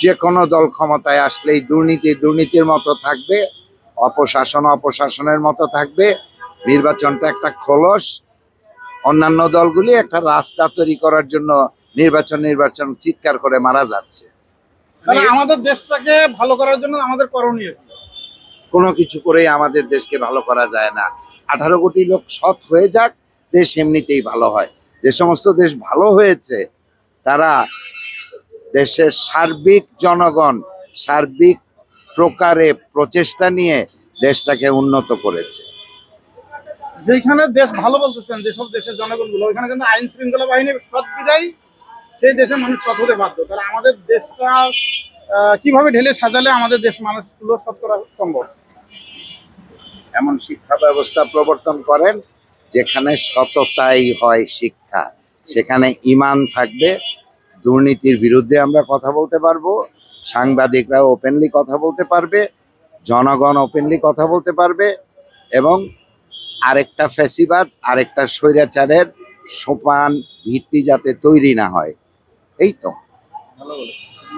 যে কোনো দল ক্ষমতায় আসলেই দুর্নীতি দুর্নীতির মতো থাকবে, অপশাসন অপশাসনের মতো থাকবে। নির্বাচনটা একটা খোলস। অন্যান্য দলগুলি একটা রাস্তা তৈরি করার জন্য নির্বাচন চিৎকার করে মারা যাচ্ছে। তাহলে আমাদের দেশটাকে ভালো করার জন্য আমাদের করণীয় কি? কোনো কিছু করেই আমাদের দেশকে ভালো করা যায় না। 18 কোটি লোক সৎ হয়ে যাক, দেশ এমনিতেই ভালো হয়। যে সমস্ত দেশ ভালো হয়েছে তারা দেশের সার্বিক জনগণ সার্বিক প্রকারে প্রচেষ্টা নিয়ে দেশটাকে উন্নত করেছে। যেখানে দেশ ভালো বলতেছেন, যেসব দেশের জনগণগুলো, ওইখানে কিন্তু আইন শৃঙ্খলা বাহিনী সৎ বিদায় সেই দেশের মানুষ সৎ হতে বাধ্য। তাহলে আমাদের দেশটা কিভাবে ঢেলে সাজালে আমাদের দেশ মানুষগুলো সৎ করা সম্ভব? এমন শিক্ষা ব্যবস্থা প্রবর্তন করেন যেখানে সততাই হয় শিক্ষা, সেখানে ঈমান থাকবে। দুর্নীতির বিরুদ্ধে আমরা কথা বলতে পারবো, সাংবাদিকরা ওপেনলি কথা বলতে পারবে, জনগণ ওপেনলি কথা বলতে পারবে, এবং আরেকটা ফ্যাসিবাদ আরেকটা স্বৈরাচারের সোপান ভিত্তি যাতে তৈরি না হয়। এই তো। ভালো বলেছেন।